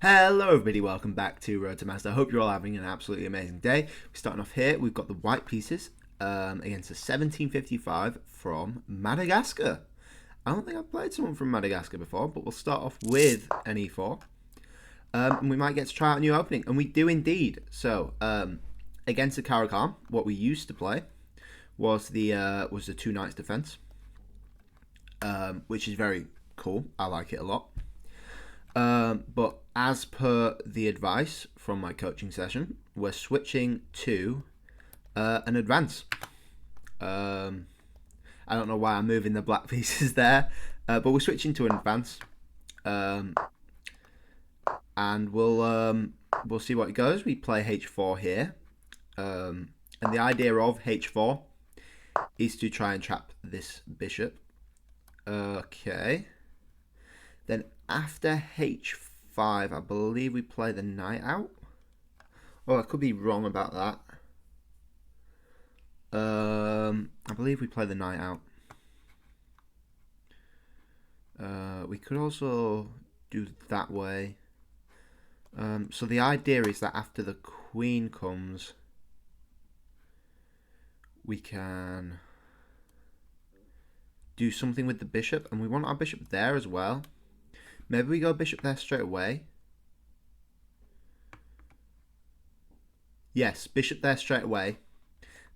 Hello everybody, welcome back to Road to Master. I hope you're all having an absolutely amazing day. We're starting off here, we've got the white pieces against a 1755 from Madagascar. I don't think I've played someone from Madagascar before, but we'll start off with an e4. And we might get to try out a new opening, and we do indeed. So, against the Caracal, what we used to play was the two knights defense, which is very cool. I like it a lot. But as per the advice from my coaching session, we're switching to an advance. I don't know why I'm moving the black pieces there, but we're switching to an advance, and we'll see what it goes. We play h4 here, and the idea of h4 is to try and trap this bishop. Okay. Then after h5, I believe we play the knight out. Oh, I could be wrong about that. I believe we play the knight out. We could also do that way. So the idea is that after the queen comes, we can do something with the bishop, and we want our bishop there as well. Maybe we go bishop there straight away. Yes, bishop there straight away.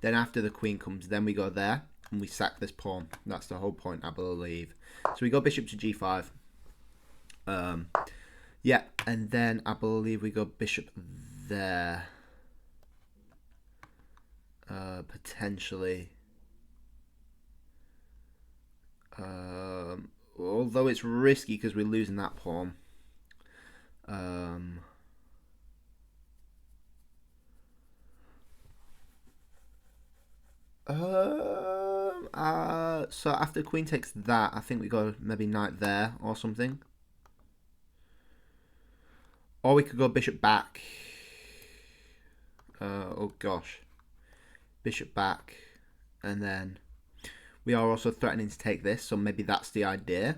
Then after the queen comes, then we go there and we sack this pawn. That's the whole point, I believe. So we go bishop to g5. Yeah, and then I believe we go bishop there. Potentially. Although it's risky because we're losing that pawn. So after queen takes that, I think we go maybe knight there or something. Or we could go bishop back. Oh gosh. Bishop back. And then we are also threatening to take this, so maybe that's the idea.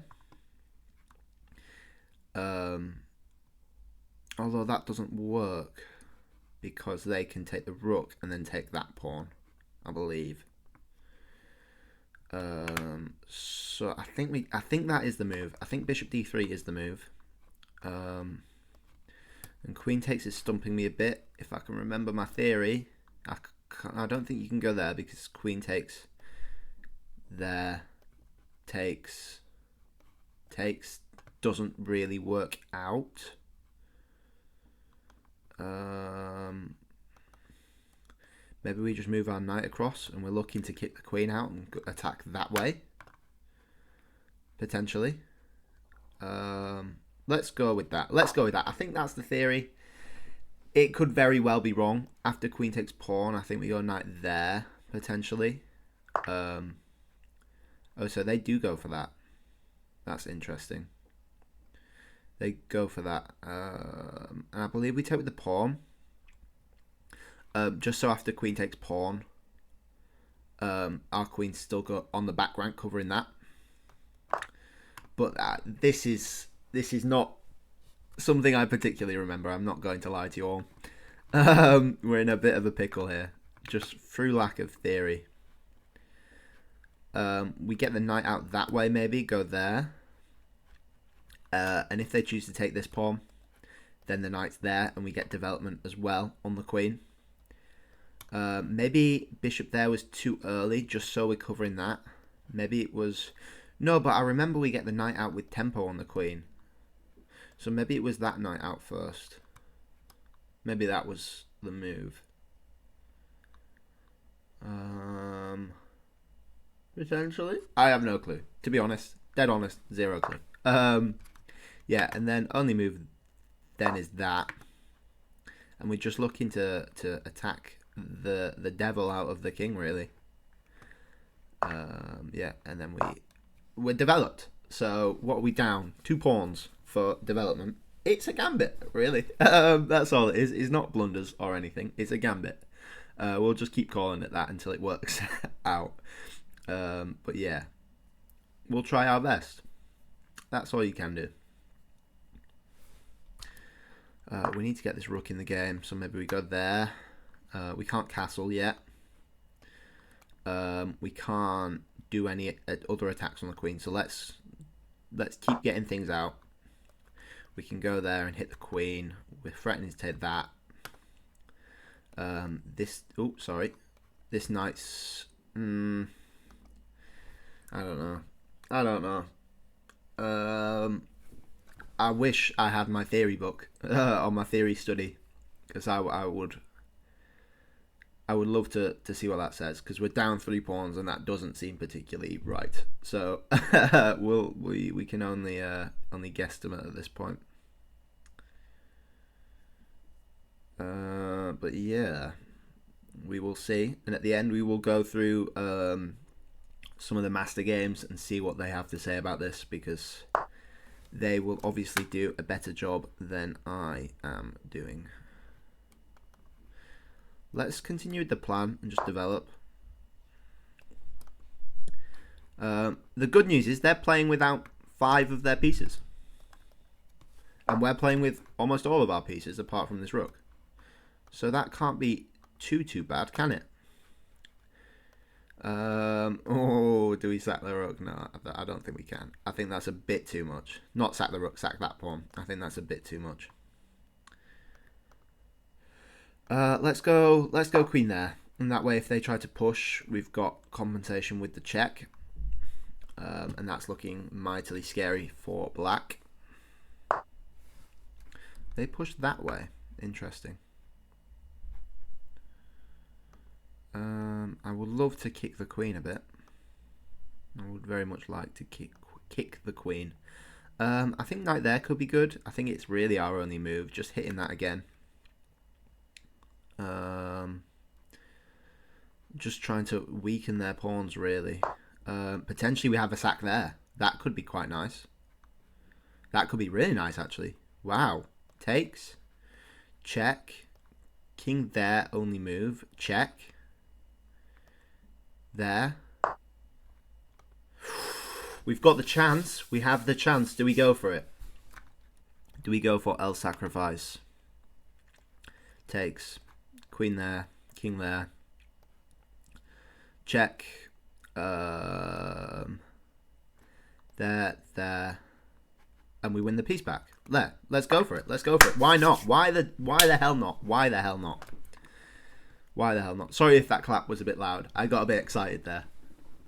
Although that doesn't work because they can take the rook and then take that pawn, I believe. So I think that is the move. I think bishop d3 is the move. And queen takes is stumping me a bit. If I can remember my theory, I don't think you can go there because queen takes there, takes, doesn't really work out. Maybe we just move our knight across and we're looking to kick the queen out and attack that way. Potentially. Let's go with that. I think that's the theory. It could very well be wrong. After queen takes pawn, I think we go knight there, potentially. Oh, so they do go for that. That's interesting. They go for that. And I believe we take with the pawn. Just so after queen takes pawn, our queen's still got on the back rank covering that. But this is not something I particularly remember. I'm not going to lie to you all. We're in a bit of a pickle here, just through lack of theory. We get the knight out that way, maybe go there. And if they choose to take this pawn, then the knight's there, and we get development as well on the queen. Maybe bishop there was too early, just so we're covering that. Maybe it was... No, but I remember we get the knight out with tempo on the queen. So maybe it was that knight out first. Maybe that was the move. Potentially? I have no clue. To be honest. Dead honest. Zero clue. Yeah, and then only move then is that. And we're just looking to attack the devil out of the king, really. Yeah, and then we're developed. So what are we down? 2 pawns for development. It's a gambit, really. That's all it is. It's not blunders or anything. It's a gambit. We'll just keep calling it that until it works out. But yeah, we'll try our best. That's all you can do. We need to get this rook in the game, so maybe we go there. We can't castle yet. We can't do any other attacks on the queen, so let's keep getting things out. We can go there and hit the queen. We're threatening to take that. This knight's... I don't know. I wish I had my theory book or my theory study, because I would love to see what that says, because we're down 3 pawns and that doesn't seem particularly right. So we can only guesstimate at this point. But yeah, we will see, and at the end we will go through some of the master games and see what they have to say about this, because they will obviously do a better job than I am doing. Let's continue with the plan and just develop. The good news is they're playing without 5 of their pieces, and we're playing with almost all of our pieces apart from this rook. So that can't be too bad, can it? Oh, do we sack the rook? No, I don't think we can. I think that's a bit too much. Not sack the rook, sack that pawn. I think that's a bit too much. Let's go queen there. And that way, if they try to push, we've got compensation with the check. And that's looking mightily scary for black. They pushed that way. Interesting. I would love to kick the queen a bit. I would very much like to kick the queen. I think knight there could be good. I think it's really our only move, just hitting that again. Just trying to weaken their pawns, really. Potentially we have a sack there. That could be quite nice. That could be really nice, actually. Wow. Takes. Check. King there, only move. Check. There. We've got the chance. We have the chance. Do we go for it? Do we go for El Sacrifice? Takes. Queen there. King there. Check. There. And we win the piece back. There. Let's go for it. Let's go for it. Why not? Why the hell not? Why the hell not? Why the hell not? Sorry if that clap was a bit loud. I got a bit excited there.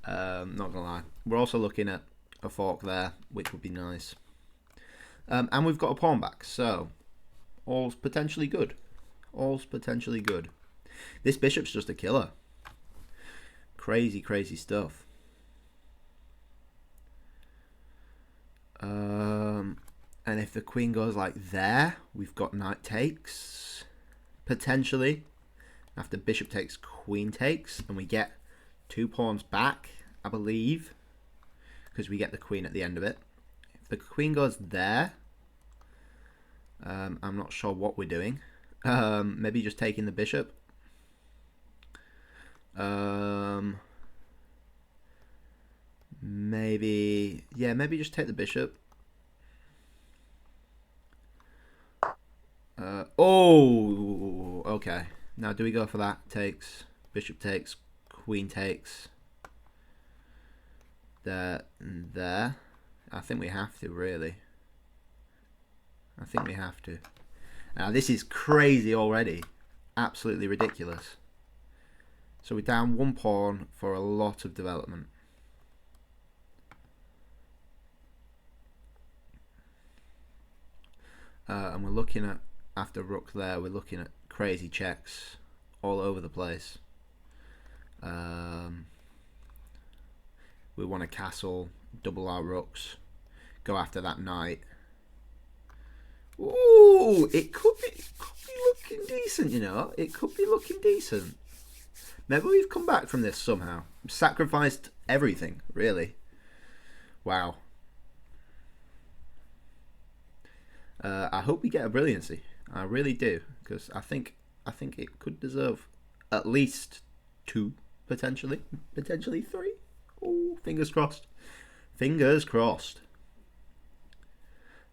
Not gonna lie. We're also looking at a fork there, which would be nice. And we've got a pawn back, so all's potentially good. All's potentially good. This bishop's just a killer. Crazy, crazy stuff. And if the queen goes like there, we've got knight takes, potentially. After bishop takes, queen takes, and we get 2 pawns back, I believe, because we get the queen at the end of it. If the queen goes there, I'm not sure what we're doing. Maybe just taking the bishop. Maybe just take the bishop. Oh, okay. Now, do we go for that? Takes, bishop takes, queen takes. There. I think we have to, really. I think we have to. Now, this is crazy already. Absolutely ridiculous. So we're down 1 pawn for a lot of development. And we're looking at, after rook there, we're looking at crazy checks all over the place. We want a castle, double our rooks, go after that knight. Ooh, it could be looking decent, you know. It could be looking decent. Maybe we've come back from this somehow. Sacrificed everything, really. Wow. I hope we get a brilliancy. I really do, because I think it could deserve at least 2, potentially 3. Oh, fingers crossed. Fingers crossed.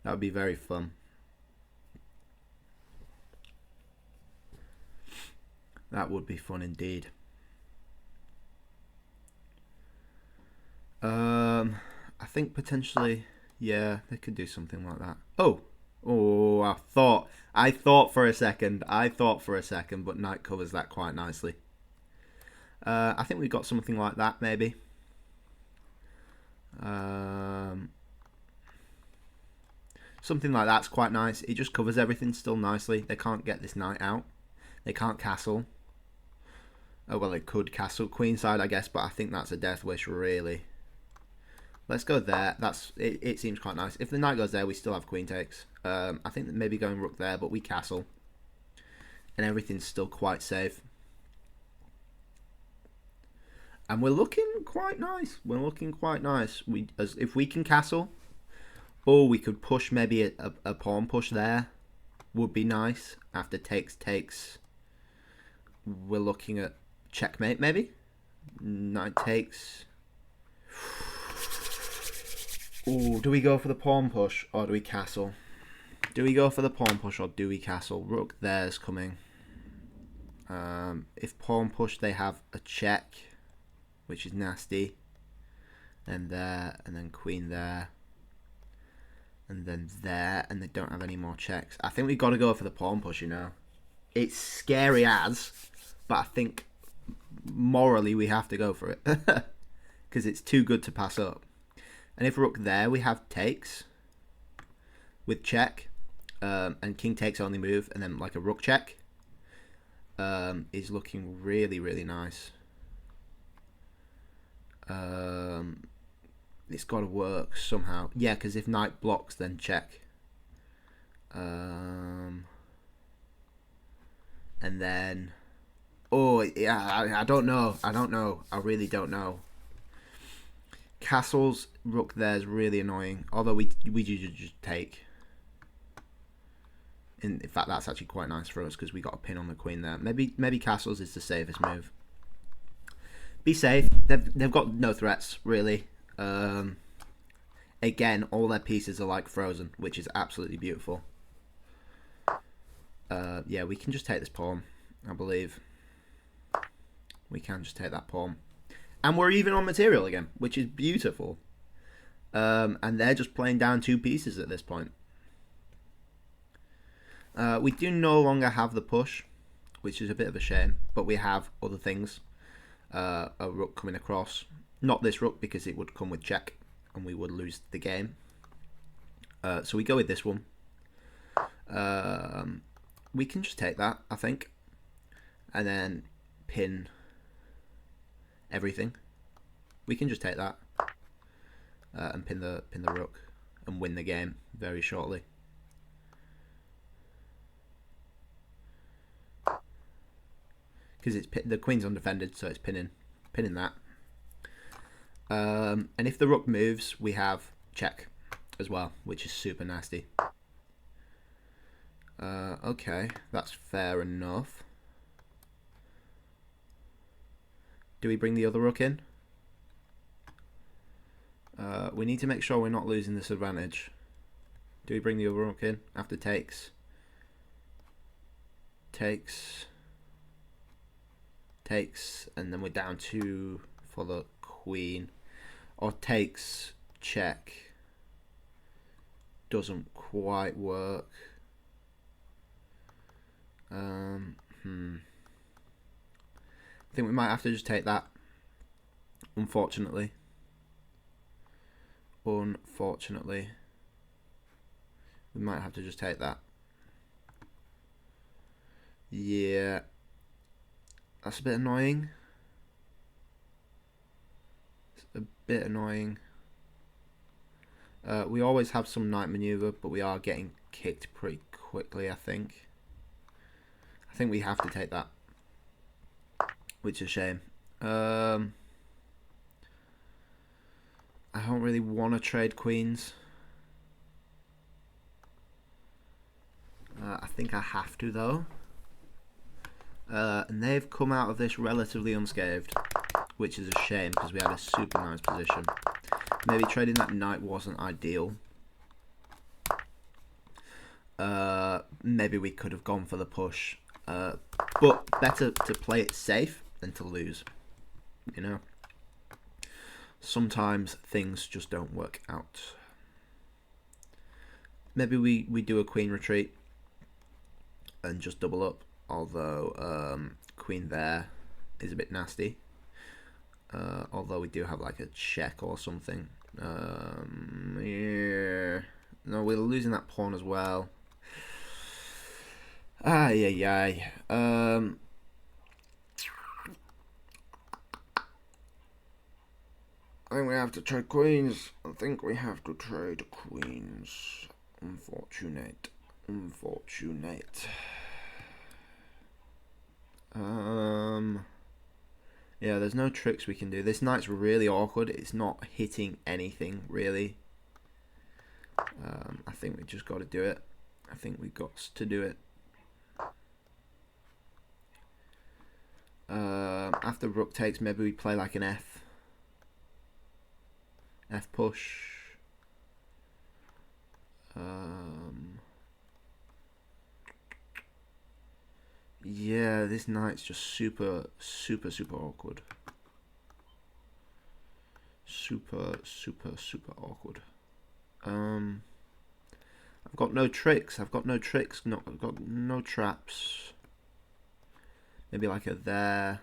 That would be very fun. That would be fun indeed. I think potentially, yeah, they could do something like that. Oh, I thought for a second, but knight covers that quite nicely. I think we got something like that maybe. Something like that's quite nice. It just covers everything still nicely. They can't get this knight out. They can't castle. Oh well, they could castle queenside, I guess, but I think that's a death wish really. Let's go there. It seems quite nice. If the knight goes there, we still have queen takes. I think that maybe going rook there, but we castle. And everything's still quite safe. And we're looking quite nice. If we can castle, or we could push maybe a pawn push there. Would be nice. After takes. We're looking at checkmate maybe. Knight takes. Ooh, do we go for the pawn push or do we castle? Rook there's coming. If pawn push, they have a check, which is nasty. And there, and then queen there. And then there, and they don't have any more checks. I think we've got to go for the pawn push, you know. It's scary as, but I think morally we have to go for it. Because it's too good to pass up. And if rook there, we have takes with check, and king takes only move, and then like a rook check is looking really, really nice. It's got to work somehow. Yeah, because if knight blocks, then check. And then, oh yeah, I don't know. I really don't know. Castles, rook there is really annoying. Although we just take. In fact, that's actually quite nice for us because we got a pin on the queen there. Maybe castles is the safest move. Be safe. They've got no threats really. Again, all their pieces are like frozen, which is absolutely beautiful. Yeah, we can just take this pawn, I believe. We can just take that pawn. And we're even on material again, which is beautiful. And they're just playing down two pieces at this point. We do no longer have the push, which is a bit of a shame, but we have other things. A rook coming across. Not this rook, because it would come with check, and we would lose the game. So we go with this one. We can just take that, I think. And then pin everything. We can just take that and pin the rook and win the game very shortly. Because it's the queen's undefended, so it's pinning that. And if the rook moves, we have check as well, which is super nasty. Okay, that's fair enough. Do we bring the other rook in? We need to make sure we're not losing this advantage. Do we bring the other rook in after takes? Takes, and then we're down 2 for the queen. Or takes, check. Doesn't quite work. I think we might have to just take that. Unfortunately. We might have to just take that. Yeah. That's a bit annoying. We always have some knight maneuver, but we are getting kicked pretty quickly, I think. I think we have to take that, which is a shame. I don't really want to trade queens. I think I have to, though. And they've come out of this relatively unscathed, which is a shame because we had a super nice position. Maybe trading that knight wasn't ideal. Maybe we could have gone for the push. But better to play it safe than to lose, you know. Sometimes things just don't work out. Maybe we do a queen retreat and just double up, although queen there is a bit nasty. Although we do have like a check or something. Yeah. No, we're losing that pawn as well. I think we have to trade queens. Unfortunate. Yeah, there's no tricks we can do. This knight's really awkward. It's not hitting anything, really. I think we just got to do it. After rook takes, maybe we play like an F push. Yeah, this knight's just super awkward. Super awkward. I've got no tricks. I've got no traps. Maybe like a there.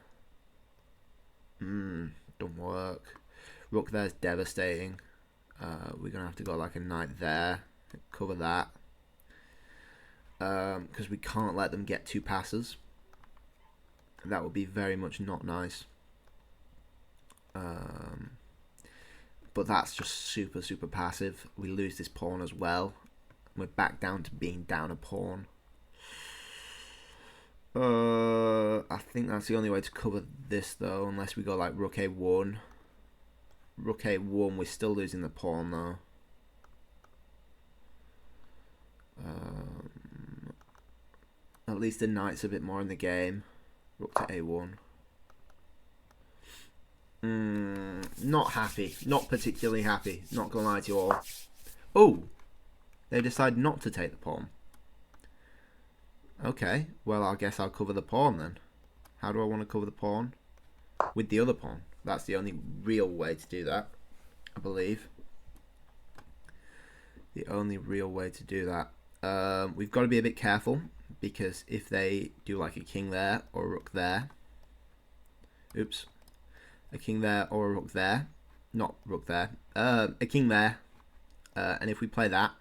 Don't work. Rook there's devastating. We're gonna have to go like a knight there. Cover that. Because we can't let them get 2 passes. That would be very much not nice. But that's just super passive. We lose this pawn as well. We're back down to being down a pawn. I think that's the only way to cover this though, unless we go like rook a1. Rook a1, we're still losing the pawn though. At least the knight's a bit more in the game. Rook to a1. Not happy. Not particularly happy. Not gonna lie to you all. Oh! They decide not to take the pawn. Okay, well I guess I'll cover the pawn then. How do I want to cover the pawn? With the other pawn. That's the only real way to do that, I believe. The only real way to do that. We've got to be a bit careful, because if they do like a king there or a rook there, oops, a king there or a rook there, not rook there, a king there, and if we play that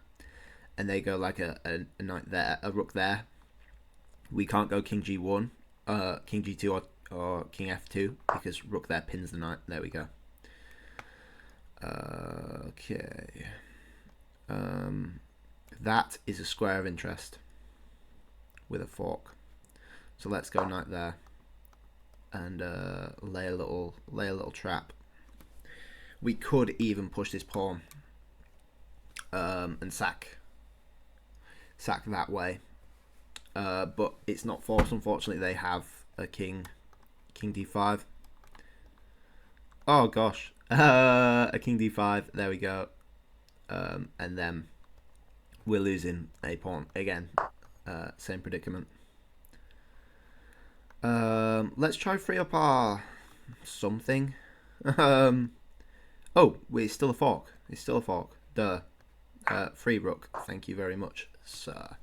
and they go like a knight there, a rook there, we can't go king g1, king g2 or king f2, because rook there pins the knight. There we go. Okay. That is a square of interest with a fork. So let's go knight there and lay a little trap. We could even push this pawn and sack that way, but it's not forced. Unfortunately, they have a king d5. Oh gosh, a king d5. There we go, and then we're losing a pawn again. Same predicament. Let's try free up our something. Oh, wait, it's still a fork. Duh. Free rook. Thank you very much, sir.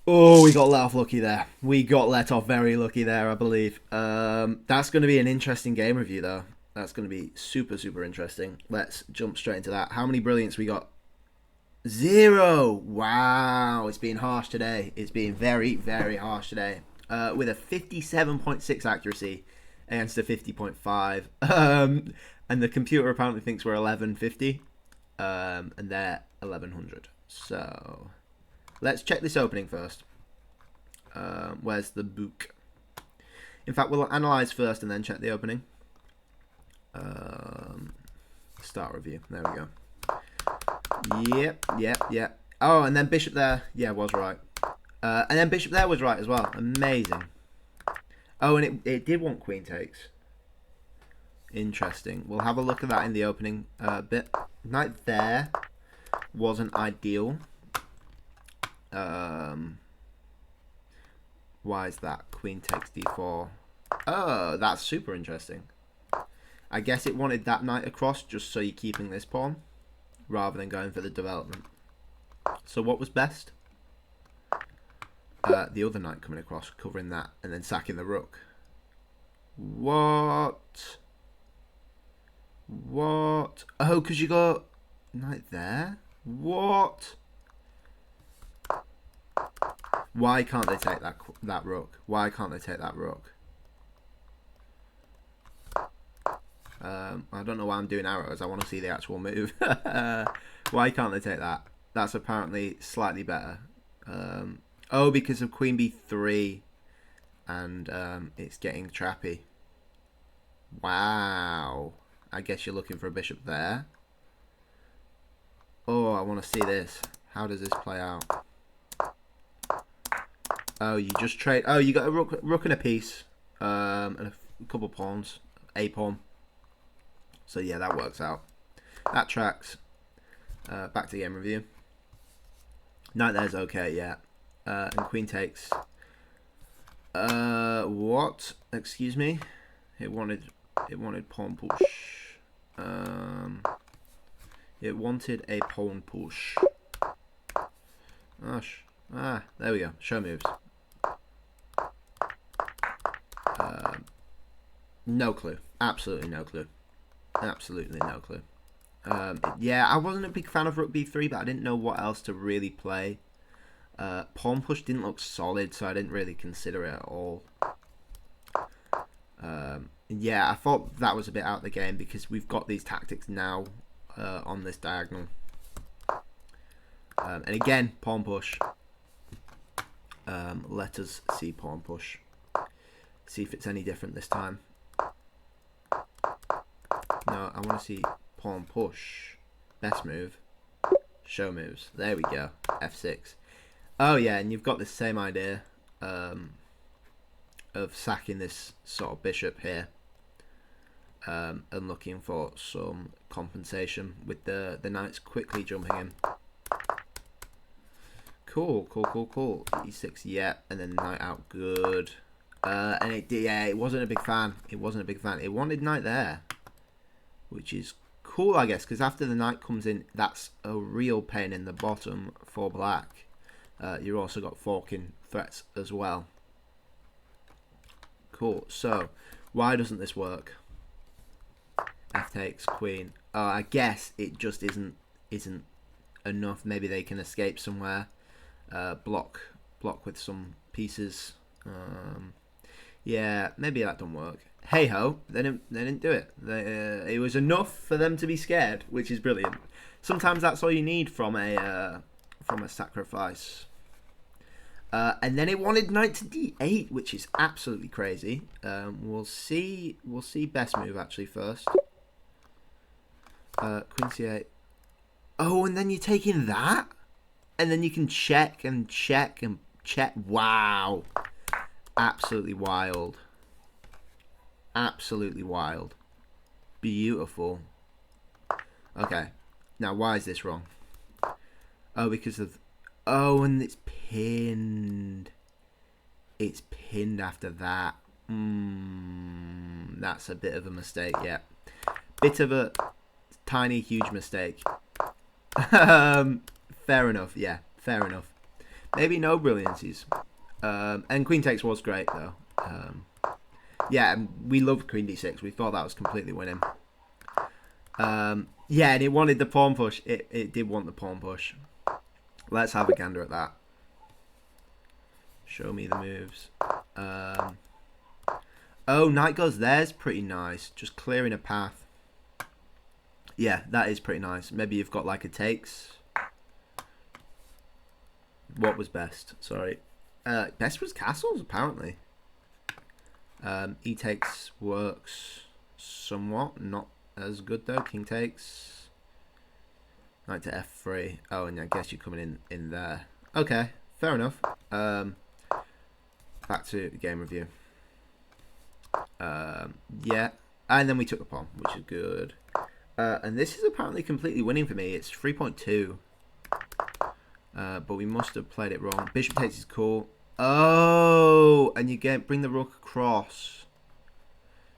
Oh, we got let off lucky there. We got let off very lucky there, I believe. That's going to be an interesting game review, though. That's going to be super interesting. Let's jump straight into that. How many brilliants we got? 0. Wow, it's been harsh today. It's been very harsh today. With a 57.6 accuracy against a 50.5. And the computer apparently thinks we're 1150. And they're 1100. So let's check this opening first. Where's the book? In fact, we'll analyze first and then check the opening. Start review. There we go. Yep. Oh, and then bishop there. Yeah, was right. And then bishop there was right as well. Amazing. Oh, and it did want queen takes. Interesting. We'll have a look at that in the opening bit. Knight there wasn't ideal. Why is that? Queen takes d4. Oh, that's super interesting. I guess it wanted that knight across just so you're keeping this pawn rather than going for the development. So what was best? The other knight coming across, covering that, and then sacking the rook. What? What? Oh, because you got knight there? What? Why can't they take that rook? Why can't they take that rook? I don't know why I'm doing arrows. I want to see the actual move. Why can't they take that? That's apparently slightly better. Oh, because of queen b3. And it's getting trappy. Wow. I guess you're looking for a bishop there. Oh, I want to see this. How does this play out? Oh, you just trade. Oh, you got a rook and a piece. And a couple pawns. A pawn. So yeah, that works out. That tracks. Back to game review. Knight there's okay, yeah. And queen takes. What? Excuse me. It wanted pawn push. It wanted a pawn push. Gosh. There we go. Show moves. No clue. Absolutely no clue. Absolutely no clue. Yeah, I wasn't a big fan of rook b3, but I didn't know what else to really play. Pawn push didn't look solid, so I didn't really consider it at all. Yeah, I thought that was a bit out of the game because we've got these tactics now on this diagonal. And again, pawn push. Let us see pawn push. See if it's any different this time. No, I want to see pawn push. Best move. Show moves. There we go. F6. Oh yeah, and you've got the same idea of sacking this sort of bishop here. And looking for some compensation with the knights quickly jumping in. Cool. E6, yeah, and then knight out, good. And it wasn't a big fan. It wanted knight there, which is cool, I guess, because after the knight comes in, that's a real pain in the bottom for black. You've also got forking threats as well. Cool. So, why doesn't this work? F takes queen. Oh, I guess it just isn't enough. Maybe they can escape somewhere. Block with some pieces. Yeah, maybe that don't work. Hey ho, they didn't do it. It was enough for them to be scared, which is brilliant. Sometimes that's all you need from a sacrifice. And then it wanted knight to d8, which is absolutely crazy. We'll see best move actually first. Queen c8. Oh, and then you're taking that, and then you can check and check and check. Wow, absolutely wild. Absolutely wild. Beautiful. Okay, now why is this wrong? Oh, because of... Oh, and it's pinned. It's pinned after that. That's a bit of a mistake, yeah. Bit of a tiny, huge mistake. Fair enough, yeah. Fair enough. Maybe no brilliancies. And queen takes was great, though. Yeah, we loved queen d6. We thought that was completely winning. Yeah, and it wanted the pawn push. It did want the pawn push. Let's have a gander at that. Show me the moves. Oh, knight goes there's pretty nice. Just clearing a path. Yeah, that is pretty nice. Maybe you've got like a takes. What was best? Sorry. Best was castles, apparently. E takes works somewhat. Not as good, though. King takes. Knight to f3. Oh, and I guess you're coming in there. Okay, fair enough. Back to the game review. Yeah. And then we took the pawn, which is good. And this is apparently completely winning for me. It's 3.2. But we must have played it wrong. Bishop takes is cool. Oh, and you bring the rook across,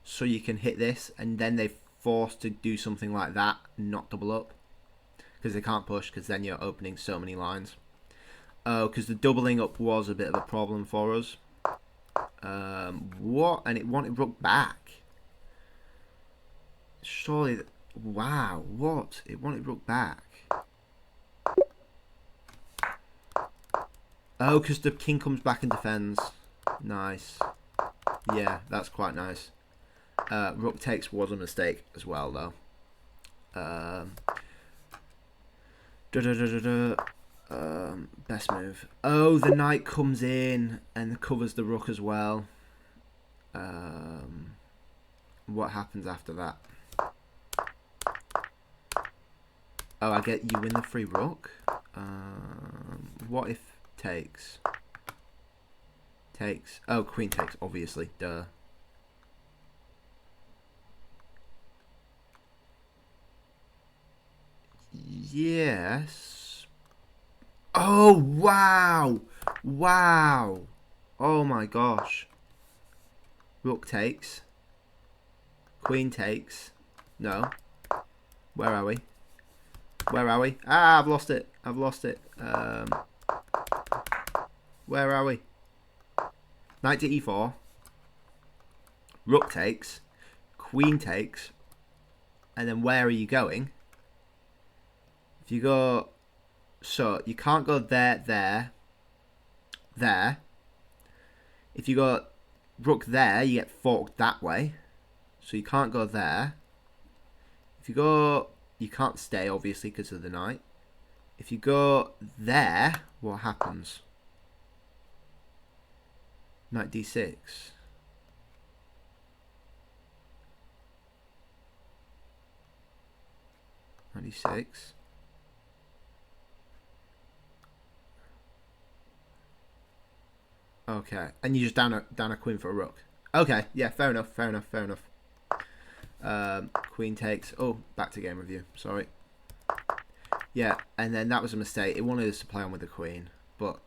so you can hit this, and then they're forced to do something like that, not double up, because they can't push, because then you're opening so many lines. Oh, because the doubling up was a bit of a problem for us. What? And it wanted rook back. Surely, wow, what? It wanted rook back. Oh, because the king comes back and defends. Nice. Yeah, that's quite nice. Rook takes was a mistake as well, though. Best move. Oh, the knight comes in and covers the rook as well. What happens after that? Oh, I get you win the free rook. What if takes? Takes. Oh, queen takes, obviously. Duh. Yes. Oh, wow. Wow. Oh my gosh. Rook takes. Queen takes. No. Where are we? Where are we? Ah, I've lost it. I've lost it. Where are we? Knight to e4. Rook takes. Queen takes. And then where are you going? If you go... So, you can't go there, there, there. If you go rook there, you get forked that way. So you can't go there. If you go... You can't stay, obviously, because of the knight. If you go there, what happens? Knight d6. Knight d6. Okay, and you just down a queen for a rook. Okay, yeah, fair enough, fair enough, fair enough. Queen takes. Oh, back to game review. Sorry. Yeah, and then that was a mistake. It wanted us to play on with the queen, but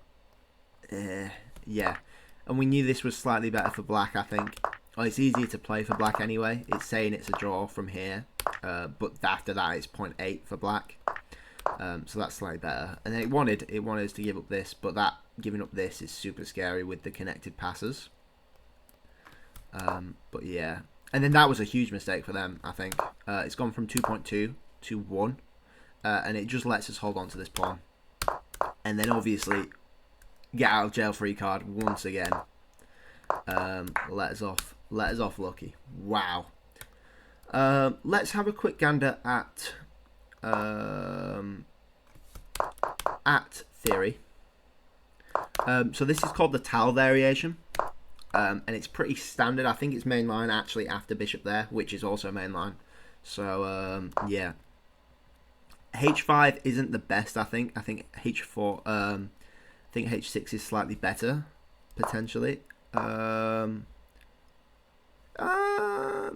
yeah. And we knew this was slightly better for black, I think. Well, it's easier to play for black anyway. It's saying it's a draw from here, but after that it's 0.8 for black. So that's slightly better. And then it wanted us to give up this, but that giving up this is super scary with the connected passes. But yeah, and then that was a huge mistake for them, I think. It's gone from 2.2 to 1, and it just lets us hold on to this pawn. And then obviously get out of jail free card once again. Let us off lucky. Wow. Let's have a quick gander at theory. So this is called the Tal variation, and it's pretty standard. I think it's mainline actually after bishop there, which is also mainline. So yeah, h5 isn't the best. I think h4. I think h6 is slightly better potentially.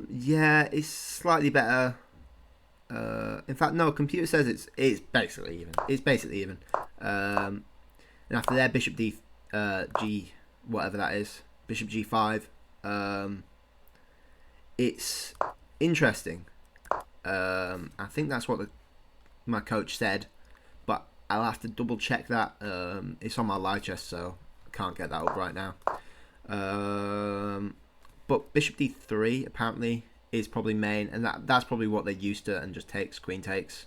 Yeah, it's slightly better. In fact, no. Computer says it's basically even. It's basically even. And after there, bishop d, g, whatever that is, bishop g5. It's interesting. I think that's what my coach said, but I'll have to double check that. It's on my live chest, so I can't get that up right now. But bishop d3 apparently is probably main, and that's probably what they're used to, and just takes, queen takes.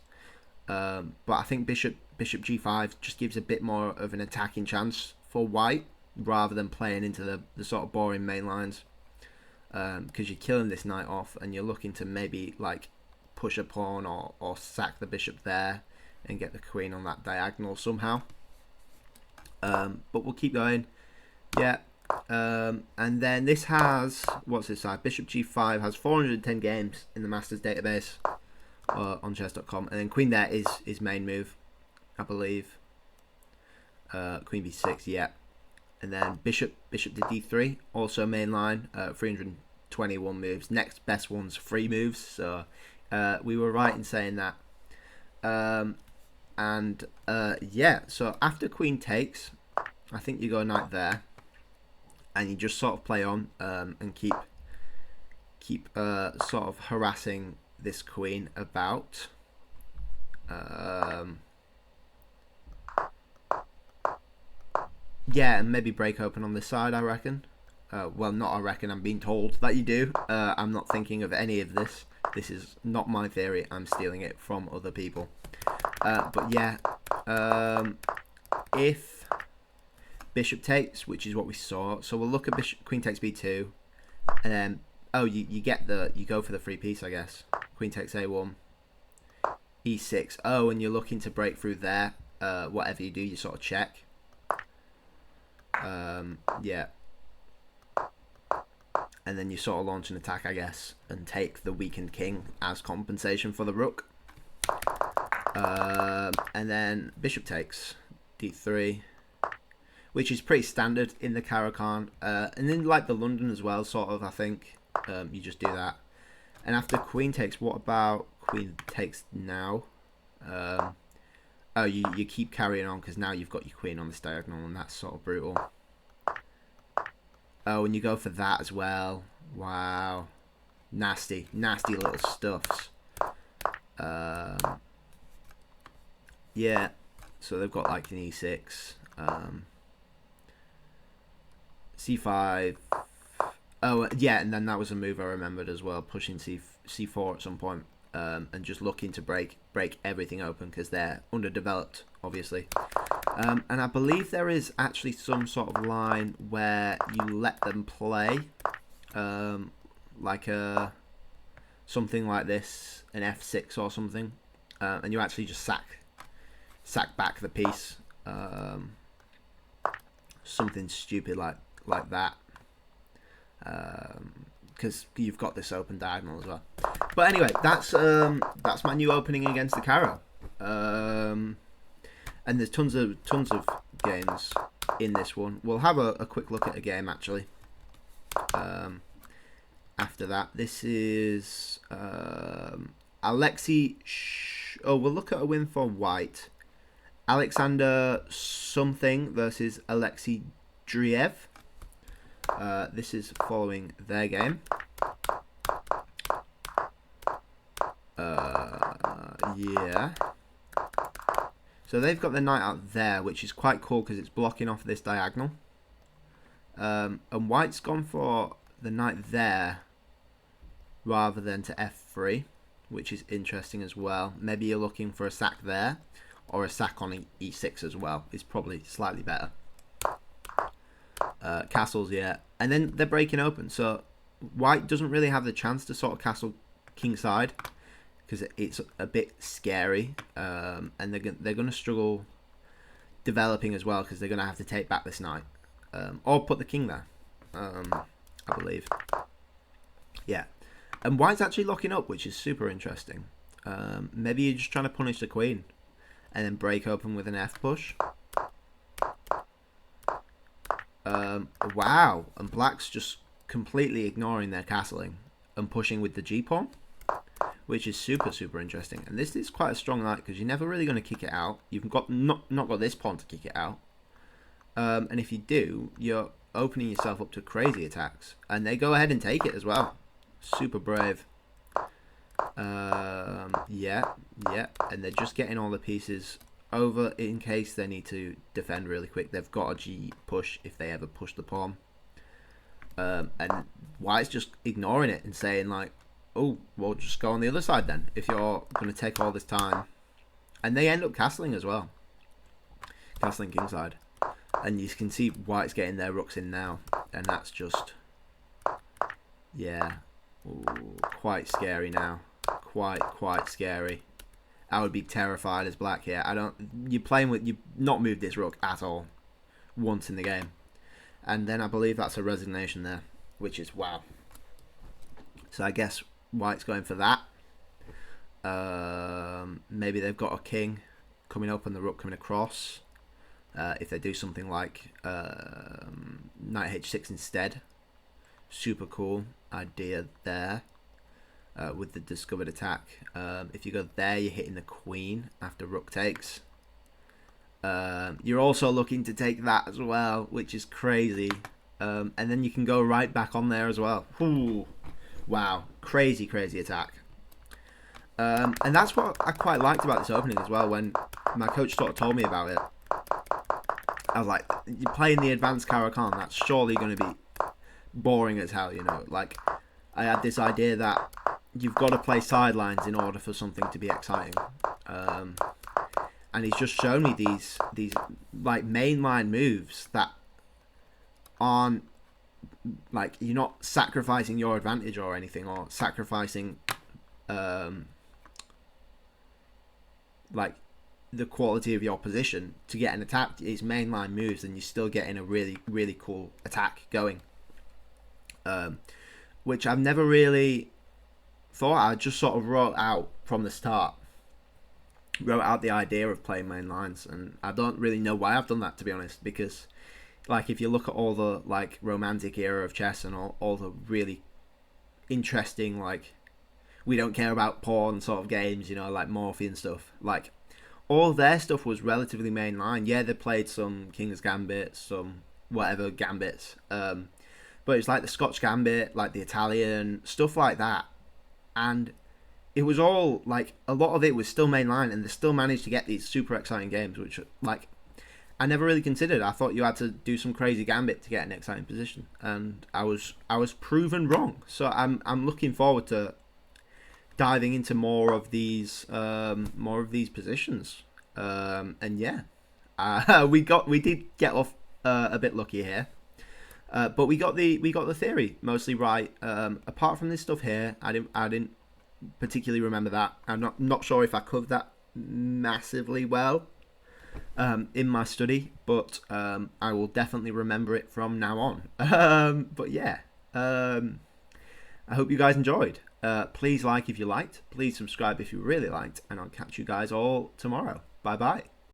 But I think bishop g5 just gives a bit more of an attacking chance for white, rather than playing into the sort of boring main lines. Because you're killing this knight off, and you're looking to maybe like push a pawn or sack the bishop there and get the queen on that diagonal somehow. But we'll keep going. Yeah. And then this has, what's this side? Bishop g5 has 410 games in the Masters database on chess.com. And then queen there is main move, I believe. Queen b6, yeah. And then bishop to d3, also main line, 321 moves. Next best one's 3 moves, so we were right in saying that. Yeah, so after queen takes, I think you go knight there. and you just sort of play on and keep sort of harassing this queen about. Yeah, and maybe break open on this side, I reckon. Well, not I reckon, I'm being told that you do. I'm not thinking of any of this. This is not my theory. I'm stealing it from other people. But yeah, if bishop takes, which is what we saw, so we'll look at queen takes b2, and then you go for the free piece, I guess. Queen takes a1, e6. Oh, and you're looking to break through there. Whatever you do, you sort of check. Yeah. And then you sort of launch an attack, I guess, and take the weakened king as compensation for the rook. And then bishop takes, d3, which is pretty standard in the Caro-Kann. And then like the London as well, sort of, I think. You just do that. And after queen takes, what about queen takes now? Oh, you keep carrying on because now you've got your queen on this diagonal, and that's sort of brutal. Oh, and you go for that as well. Wow. Nasty little stuffs. Yeah. So they've got like an e6. c5. Oh, yeah, and then that was a move I remembered as well, pushing c4 at some point, and just looking to break everything open because they're underdeveloped, obviously. And I believe there is actually some sort of line where you let them play, like something like this, an f6 or something, and you actually just sack back the piece, something stupid like that, because you've got this open diagonal as well. But anyway, that's my new opening against the Caro. And there's tons of games in this one. We'll have a quick look at a game actually. After that, this is Alexei. We'll look at a win for White. Alexander something versus Alexei Driev. This is following their game. Yeah. So they've got the knight out there, which is quite cool because it's blocking off this diagonal. And White's gone for the knight there rather than to f3, which is interesting as well. Maybe you're looking for a sack there, or a sack on e6 as well. It's probably slightly better. Castles, yeah. And then they're breaking open. So White doesn't really have the chance to sort of castle kingside, because it's a bit scary, and they're going to struggle developing as well, because they're going to have to take back this knight, or put the king there, I believe. Yeah, and White's actually locking up, which is super interesting. Maybe you're just trying to punish the queen and then break open with an F push. Wow, and Black's just completely ignoring their castling and pushing with the G pawn, which is super interesting. And this is quite a strong knight because you're never really going to kick it out. You've got not got this pawn to kick it out, and if you do, you're opening yourself up to crazy attacks, and they go ahead and take it as well. Super brave. Yeah, and they're just getting all the pieces over in case they need to defend really quick. They've got a G push if they ever push the pawn, and White's just ignoring it and saying like, oh, well, just go on the other side then if you're going to take all this time. And they end up castling as well, castling kingside, and you can see White's getting their rooks in now, and that's just, yeah, ooh, quite scary now. Quite scary. I would be terrified as Black here. You've not moved this rook at all once in the game, and then I believe that's a resignation there, which is wow. So I guess White's going for that. Maybe they've got a king coming up and the rook coming across. If they do something like knight h6 instead, super cool idea there. With the discovered attack. If you go there, you're hitting the queen after rook takes. You're also looking to take that as well, which is crazy. and then you can go right back on there as well. Ooh, wow, crazy attack. And that's what I quite liked about this opening as well. When my coach sort of told me about it, I was like, you're playing the advanced Caro-Kann, that's surely going to be boring as hell, you know. Like, I had this idea that you've got to play sidelines in order for something to be exciting. And he's just shown me these like mainline moves that aren't, like, you're not sacrificing your advantage or anything, or sacrificing like the quality of your position to get an attack. It's mainline moves, and you're still getting a really cool attack going, which I've never really thought. I just sort of wrote out from the start, wrote out the idea of playing main lines, and I don't really know why I've done that, to be honest, because like if you look at all the like romantic era of chess and all the really interesting, like, we don't care about porn sort of games, you know, like Morphy and stuff, like all their stuff was relatively mainline. Yeah, they played some King's Gambit, some whatever gambits, but it's like the Scotch Gambit, like the Italian stuff like that, and it was all like, a lot of it was still mainline, and they still managed to get these super exciting games, which like I never really considered. I thought you had to do some crazy gambit to get an exciting position, and I was proven wrong. So I'm looking forward to diving into more of these positions, and yeah, we did get off a bit lucky here, but we got the theory mostly right. Apart from this stuff here, I didn't particularly remember that. I'm not sure if I covered that massively well in my study, but I will definitely remember it from now on. But yeah, I hope you guys enjoyed. Please like if you liked. Please subscribe if you really liked. And I'll catch you guys all tomorrow. Bye bye.